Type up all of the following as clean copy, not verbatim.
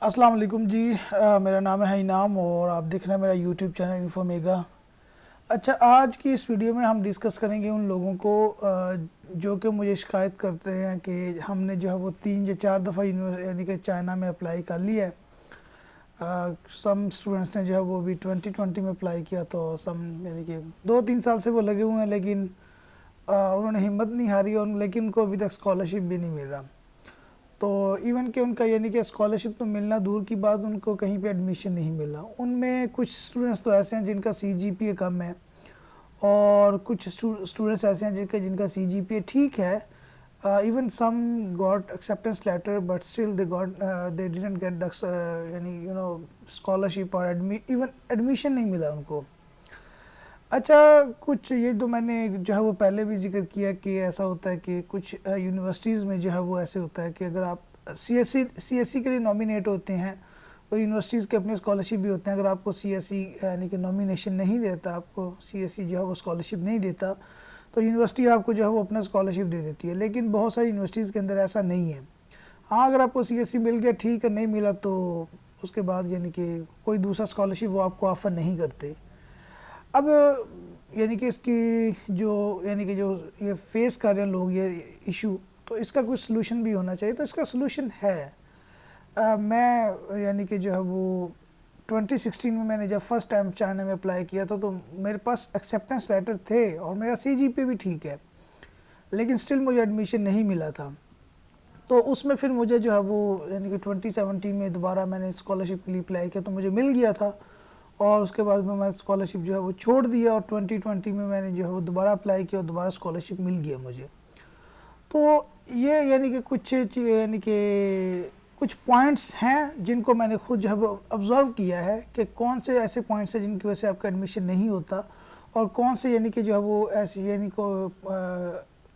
अस्सलाम वालेकुम जी। मेरा नाम है इनाम और आप देख रहे हैं मेरा यूट्यूब चैनल इन्फोमेगा। अच्छा, आज की इस वीडियो में हम डिस्कस करेंगे उन लोगों को जो कि मुझे शिकायत करते हैं कि हमने जो है वो 3 या 4 दफ़ा यानी कि चाइना में अप्लाई कर लिया है। सम स्टूडेंट्स ने जो है वो भी 2020 में अप्लाई किया, तो सम यानी कि 2-3 साल से वो लगे हुए हैं, लेकिन उन्होंने हिम्मत नहीं हारी और लेकिन उनको अभी तक स्कॉलरशिप भी नहीं मिल रहा। तो इवन कि उनका यानी कि स्कॉलरशिप तो मिलना दूर की बात, उनको कहीं पे एडमिशन नहीं मिला। उनमें कुछ स्टूडेंट्स तो ऐसे हैं जिनका सीजीपीए कम है और कुछ स्टूडेंट्स ऐसे हैं जिनका सीजीपीए ठीक है। Even some got acceptance letter but still they didn't get the यानी स्कॉलरशिप और इवन एडमिशन नहीं मिला उनको। अच्छा, कुछ ये तो मैंने जो है वो पहले भी जिक्र किया कि ऐसा होता है कि कुछ यूनिवर्सिटीज़ में जो है वो ऐसे होता है कि अगर आप सीएससी के लिए नॉमिनेट होते हैं तो यूनिवर्सिटीज़ के अपने स्कॉलरशिप भी होते हैं। अगर आपको सीएससी यानी कि नॉमिनेशन नहीं देता, आपको सीएससी जो है वो स्कॉलरशिप नहीं देता, तो यूनिवर्सिटी आपको जो है वो अपना स्कॉलरशिप दे देती है। लेकिन बहुत सारी यूनिवर्सिटीज़ के अंदर ऐसा नहीं है। हाँ, अगर आपको सीएससी मिल गया ठीक है, नहीं मिला तो उसके बाद यानी कि कोई दूसरा स्कॉलरशिप वो आपको ऑफ़र नहीं करते। अब यानी कि इसकी जो यानी कि जो ये फेस कर रहे हैं लोग ये इशू, तो इसका कुछ सलूशन भी होना चाहिए। तो इसका सलूशन है, मैं यानी कि जो है वो 2016 में मैंने जब फर्स्ट टाइम चाइना में अप्लाई किया था, तो मेरे पास एक्सेप्टेंस लेटर थे और मेरा सीजीपीए भी ठीक है, लेकिन स्टिल मुझे एडमिशन नहीं मिला था। तो उसमें फिर मुझे जो है वो यानी कि 2017 में दोबारा मैंने स्कॉलरशिप के लिए अप्लाई किया तो मुझे मिल गया था, और उसके बाद में मैं स्कॉलरशिप जो है वो छोड़ दिया और 2020 में मैंने जो है वो दोबारा अप्लाई किया और दोबारा स्कॉलरशिप मिल गया मुझे। तो ये यानी कि कुछ पॉइंट्स हैं जिनको मैंने खुद जो है वो ऑब्ज़र्व किया है कि कौन से ऐसे पॉइंट्स हैं जिनकी वजह से आपका एडमिशन नहीं होता, और कौन से यानी कि जो है वो ऐसे यानी को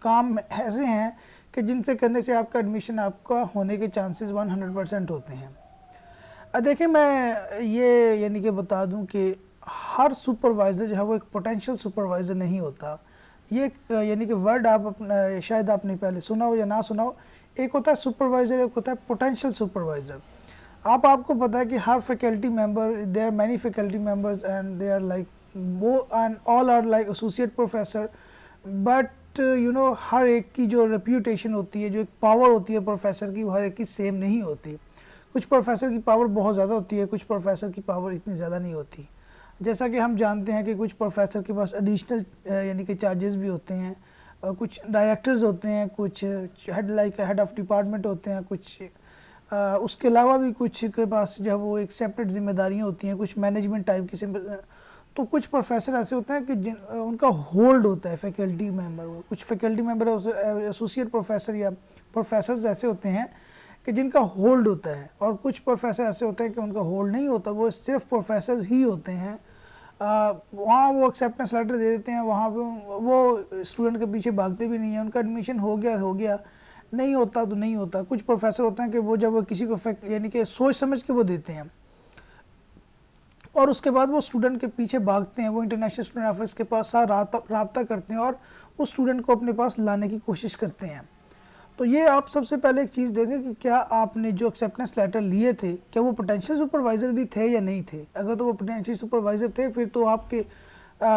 काम ऐसे हैं कि जिनसे करने से आपका एडमिशन आपका होने के चांसेस 100% होते हैं। देखिए, मैं ये यानी कि बता दूं कि हर सुपरवाइज़र जो है वो एक पोटेंशियल सुपरवाइज़र नहीं होता। ये एक यानी कि वर्ड आप अपना शायद आपने पहले सुना हो या ना सुना हो। एक होता है सुपरवाइज़र, एक होता है पोटेंशियल सुपरवाइज़र। आपको पता है कि हर faculty member, there are many faculty members and they are like वो and all are like associate professor, but हर एक की जो रेप्यूटेशन होती है, जो एक पावर होती है प्रोफेसर की, वो हर एक की सेम नहीं होती। कुछ प्रोफेसर की पावर बहुत ज़्यादा होती है, कुछ प्रोफेसर की पावर इतनी ज़्यादा नहीं होती। जैसा कि हम जानते हैं कि कुछ प्रोफेसर के पास एडिशनल यानी कि चार्जेस भी होते हैं, कुछ डायरेक्टर्स होते हैं, कुछ हेड ऑफ डिपार्टमेंट होते हैं, कुछ उसके अलावा भी कुछ के पास जो है वो एक सेपरेट जिम्मेदारियाँ होती हैं, कुछ मैनेजमेंट टाइप की। तो कुछ प्रोफेसर ऐसे होते हैं कि उनका होल्ड होता है फैकल्टी मेंबर, कुछ फैकल्टी मेंबर एसोसिएट प्रोफेसर या प्रोफेसर्स ऐसे होते हैं कि जिनका होल्ड होता है, और कुछ प्रोफेसर ऐसे होते हैं कि उनका होल्ड नहीं होता, वो सिर्फ प्रोफेसर ही होते हैं। वहाँ वो एक्सेप्टेंस लेटर दे देते हैं, वहाँ पे वो स्टूडेंट के पीछे भागते भी नहीं हैं, उनका एडमिशन हो गया, नहीं होता तो नहीं होता। कुछ प्रोफेसर होते हैं कि वो जब वो किसी को यानी कि सोच समझ के वो देते हैं और उसके बाद वो स्टूडेंट के पीछे भागते हैं, वो इंटरनेशनल स्टूडेंट ऑफिस के पास रब्ता करते हैं और उस स्टूडेंट को अपने पास लाने की कोशिश करते हैं। तो ये आप सबसे पहले एक चीज़ देखें कि क्या आपने जो एक्सेप्टेंस लेटर लिए थे, क्या वो पोटेंशियल सुपरवाइज़र भी थे या नहीं थे। अगर तो वो पोटेंशियल सुपरवाइज़र थे, फिर तो आपके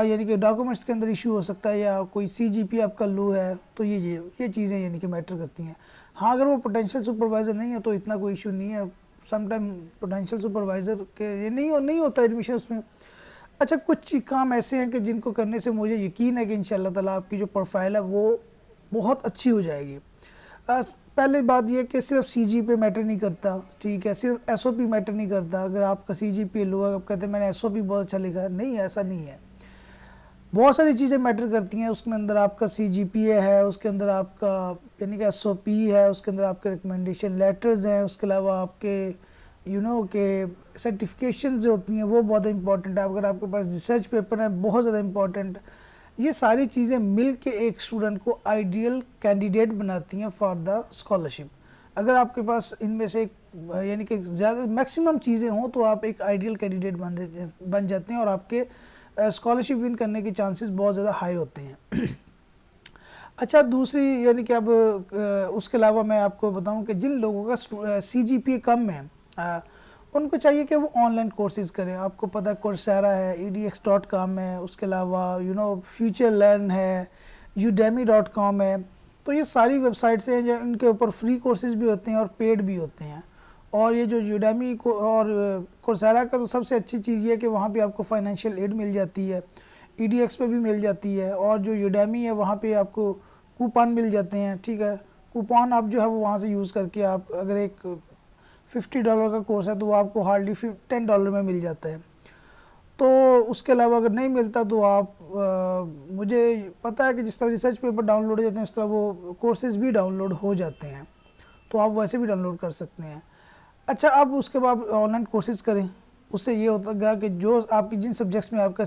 यानी कि डॉक्यूमेंट्स के अंदर इशू हो सकता है, या कोई सीजीपी आपका लो है, तो ये चीज़ें यानी कि मैटर करती हैं। हाँ, अगर वो पोटेंशियल सुपरवाइज़र नहीं है तो इतना कोई इशू नहीं है। समटाइम पोटेंशियल सुपरवाइज़र के ये नहीं होता एडमिशन उसमें। अच्छा, कुछ काम ऐसे हैं कि जिनको करने से मुझे यकीन है कि इंशाल्लाह ताला आपकी जो प्रोफाइल है वो बहुत अच्छी हो जाएगी। पहले बात यह कि सिर्फ सीजी पे मैटर नहीं करता, ठीक है, सिर्फ एसओपी मैटर नहीं करता। अगर आपका सीजीपीए लो, आप कहते हैं मैंने एसओपी बहुत अच्छा लिखा है, नहीं, ऐसा नहीं है। बहुत सारी चीज़ें मैटर करती हैं। उसके अंदर आपका सीजीपीए है, उसके अंदर आपका यानी कि एसओपी है, उसके अंदर आपके रिकमेंडेशन लेटर्स हैं, उसके अलावा आपके के सर्टिफिकेशन जो होती हैं वो बहुत इंपॉर्टेंट है। अगर आपके पास रिसर्च पेपर है, बहुत ज़्यादा इंपॉर्टेंट। ये सारी चीज़ें मिल के एक स्टूडेंट को आइडियल कैंडिडेट बनाती हैं फॉर द स्कॉलरशिप। अगर आपके पास इनमें से यानी कि ज़्यादा मैक्सिमम चीज़ें हों तो आप एक आइडियल कैंडिडेट बन जाते हैं और आपके स्कॉलरशिप विन करने के चांसेस बहुत ज़्यादा हाई होते हैं। अच्छा, दूसरी यानी कि अब उसके अलावा मैं आपको बताऊं कि जिन लोगों का सीजीपीए कम है, उनको चाहिए कि वो ऑनलाइन कोर्सेज़ करें। आपको पता है कोर्सेरा है, edx.com है, उसके अलावा फ्यूचर लर्न है, udemy.com है। तो ये सारी वेबसाइट्स हैं जो इनके ऊपर फ्री कोर्सेज़ भी होते हैं और पेड भी होते हैं। और ये जो यूडेमी को और कोर्सेरा का तो सबसे अच्छी चीज़ ये है कि वहाँ पे आपको फाइनेंशियल एड मिल जाती है, EDX पे भी मिल जाती है, और जो यूडेमी है वहाँ पे आपको कूपन मिल जाते हैं। ठीक है, कूपन आप जो है वो वहाँ से यूज़ करके आप अगर एक $50 का कोर्स है तो वो आपको हार्डली $10 में मिल जाता है। तो उसके अलावा अगर नहीं मिलता तो आप मुझे पता है कि जिस तरह रिसर्च पेपर डाउनलोड हो जाते हैं उस तरह वो कोर्सेज भी डाउनलोड हो जाते हैं, तो आप वैसे भी डाउनलोड कर सकते हैं। अच्छा, अब उसके बाद ऑनलाइन कोर्सेज करें, उससे ये होता कि जो आपकी जिन सब्जेक्ट्स में आपका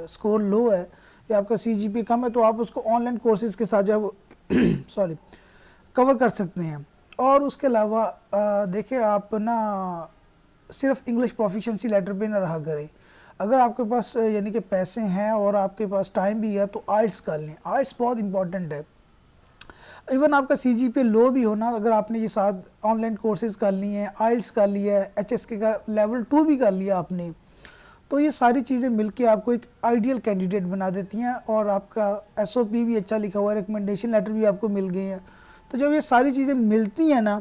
स्कोर लो है या आपका CGPA कम है तो आप उसको ऑनलाइन कोर्सेज के साथ जो है वो सॉरी कवर कर सकते हैं। और उसके अलावा देखिए, आप ना सिर्फ इंग्लिश प्रोफिशिएंसी लेटर पे ना रहा करें। अगर आपके पास यानी कि पैसे हैं और आपके पास टाइम भी है तो आइल्स कर लें। आइल्स बहुत इंपॉर्टेंट है। इवन आपका CGPA लो भी हो ना, अगर आपने ये साथ ऑनलाइन कोर्सेज कर लिए हैं, आइल्स कर लिया है, HSK का लेवल 2 भी कर लिया आपने, तो ये सारी चीज़ें मिलके आपको एक आइडियल कैंडिडेट बना देती हैं। और आपका SOP भी अच्छा लिखा हुआ है, रिकमेंडेशन लेटर भी आपको मिल गए हैं। तो जब ये सारी चीज़ें मिलती हैं ना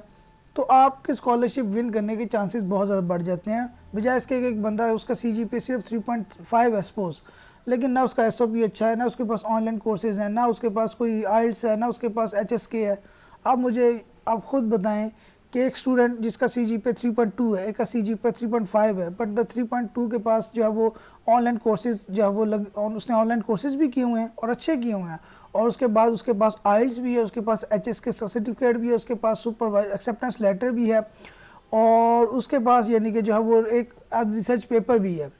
तो आपके स्कॉलरशिप विन करने के चांसेस बहुत ज़्यादा बढ़ जाते हैं। बजाय इसके एक बंदा है उसका CGPA सिर्फ 3.5 है सपोज, लेकिन ना उसका SOP अच्छा है, ना उसके पास ऑनलाइन कोर्सेज हैं, ना उसके पास कोई आइल्स है, ना उसके पास HSK है। आप खुद बताएं कि एक स्टूडेंट जिसका CGPA 3.2 है, एक का CGPA 3.5 है, बट द 3.2 के पास जो है वो ऑनलाइन कोर्सेज जो है वो उसने ऑनलाइन कोर्सेज भी किए हुए हैं और अच्छे किए हुए हैं, और उसके बाद उसके पास आइल्स भी है, उसके पास HSK सर्टिफिकेट भी है, उसके पास सुपरवाइज एक्सेप्टेंस लेटर भी है, और उसके पास यानी कि जो है वो एक रिसर्च पेपर भी है।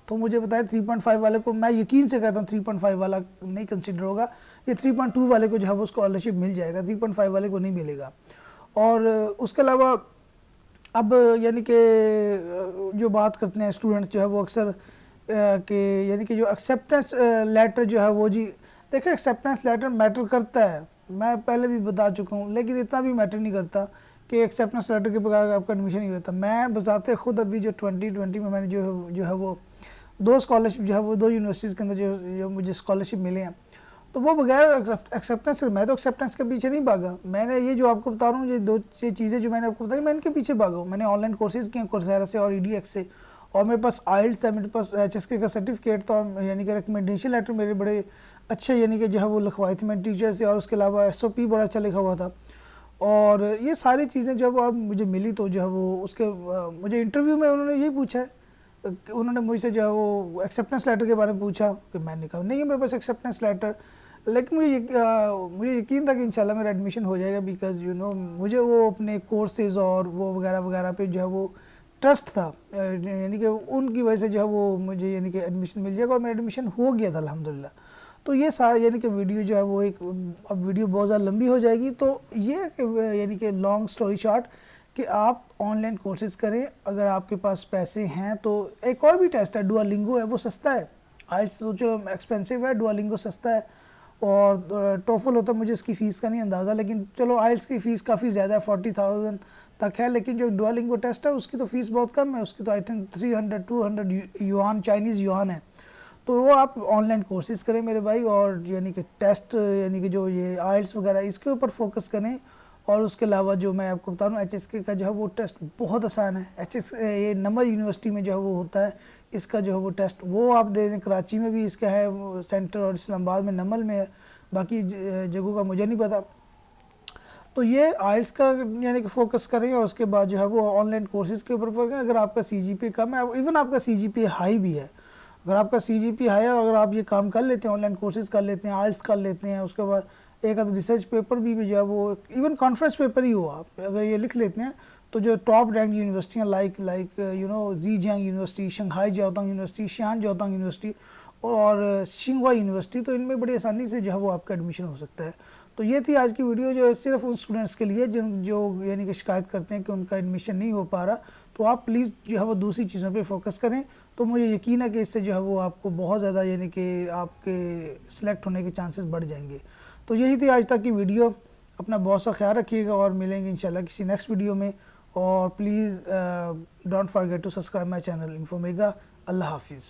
तो मुझे बताएं 3.5 वाले को, मैं यकीन से कहता हूँ 3.5 वाला नहीं कंसिडर होगा, ये 3.2 वाले को जो है वो स्कॉलरशिप मिल जाएगा, 3.5 वाले को नहीं मिलेगा। और उसके अलावा अब यानी कि जो बात करते हैं स्टूडेंट्स जो है वो अक्सर कि यानी कि जो एक्सेप्टेंस लेटर जो है वो जी देखिए, एक्सेप्टेंस लेटर मैटर करता है, मैं पहले भी बता चुका हूँ, लेकिन इतना भी मैटर नहीं करता कि एक्सेप्टेंस लेटर के बगैर आपका एडमिशन नहीं होता। मैं बताते खुद अभी जो 2020 में मैंने जो है वो 2 स्कॉलरशिप जो है वो 2 यूनिवर्सिटीज़ के अंदर जो मुझे स्कॉलरशिप मिले हैं, तो वो बगैर एक्सेप्टेंस, मैं तो एक्सेप्टेंस के पीछे नहीं भागा। मैंने ये जो आपको बता रहा हूँ, ये 2 चीज़ें जो मैंने आपको बताई, मैं इनके पीछे भागा हूँ। मैंने ऑनलाइन कोर्सेज किए कोर्सेरा से और EDX से, और मेरे पास आइल्स है, मेरे पास HSK का सर्टिफिकेट था, और यानी कि रिकमेंडेशन लेटर मेरे बड़े अच्छे यानी कि जो है वो लिखवाए थे मैंने टीचर से, और उसके अलावा SOP बड़ा अच्छा लिखा हुआ था। और ये सारी चीज़ें जब अब मुझे मिली तो जो है वो उसके मुझे इंटरव्यू में उन्होंने यही पूछा है, उन्होंने मुझसे जो है वो एक्सेप्टेंस लेटर के बारे में पूछा कि मैंने कहा नहीं है मेरे पास एक्सेप्टेंस लेटर, लेकिन मुझे यकीन था कि इंशाल्लाह मेरा एडमिशन हो जाएगा, बिकॉज मुझे वो अपने कोर्सेज और वो वगैरह वगैरह पे जो है वो ट्रस्ट था, यानी कि उनकी वजह से जो है वो मुझे यानी कि एडमिशन मिल जाएगा, और मेरा एडमिशन हो गया था अल्हम्दुलिल्लाह। तो ये सारा यानी कि वीडियो जो है वो एक, अब वीडियो बहुत ज़्यादा लंबी हो जाएगी, तो ये यानी कि लॉन्ग स्टोरी शॉर्ट कि आप ऑनलाइन कोर्सेज करें अगर आपके पास पैसे हैं। तो एक और भी टेस्ट है, डुओलिंगो है, वो सस्ता है। आइल्स तो चलो एक्सपेंसिव है, डुओलिंगो सस्ता है, और टोफल होता है, मुझे इसकी फ़ीस का नहीं अंदाज़ा, लेकिन चलो आइल्स की फ़ीस काफ़ी ज़्यादा है, 40,000 तक है, लेकिन जो डुओलिंगो टेस्ट है उसकी तो फ़ीस बहुत कम है, उसकी तो I think 300-200 yuan, Chinese yuan है। तो वो आप ऑनलाइन कोर्सेज करें मेरे भाई, और यानी कि टेस्ट यानी कि जो ये आइल्स वगैरह इसके ऊपर फोकस करें। और उसके अलावा जो मैं आपको बता रहा हूँ HSK का जो है वो टेस्ट बहुत आसान है। ये नमल यूनिवर्सिटी में जो है वो होता है, इसका जो है वो टेस्ट वो आप दे दें। कराची में भी इसका है सेंटर, और इस्लामाबाद में नमल में है, बाकी जगहों का मुझे नहीं पता। तो ये आइल्स का यानी कि फोकस करें, और उसके बाद जो है वो ऑनलाइन कोर्सेज़ के ऊपर करें। अगर आपका CGPA कम है, इवन आपका CGPA हाई भी है, अगर आपका CGPA हाई है, अगर आप ये काम कर लेते हैं, ऑनलाइन कोर्सेज कर लेते हैं, आइल्स कर लेते हैं, उसके बाद एक आध रिसर्च पेपर भी जो है वो इवन कॉन्फ्रेंस पेपर ही हो, आप अगर ये लिख लेते हैं तो जो टॉप रैंक यूनिवर्सिटियाँ like Zhejiang university, Shanghai Jiaotong university, Xi'an Jiaotong university और शिंगवा यूनिवर्सिटी, तो इनमें बड़ी आसानी से जो है वो आपका एडमिशन हो सकता है। तो ये थी आज की वीडियो, जो सिर्फ उन स्टूडेंट्स के लिए जो यानी कि शिकायत करते हैं कि उनका एडमिशन नहीं हो पा रहा। तो आप प्लीज़ जो है वो दूसरी चीज़ों पे फोकस करें, तो मुझे यकीन है कि इससे जो है वो आपको बहुत ज़्यादा यानी कि आपके सिलेक्ट होने के चांसेस बढ़ जाएंगे। तो यही थी आज तक की वीडियो। अपना बहुत सा ख्याल रखिएगा, और मिलेंगे इंशाल्लाह किसी नेक्स्ट वीडियो में। और please don't forget to subscribe my channel Infomega. अल्लाह हाफिज़।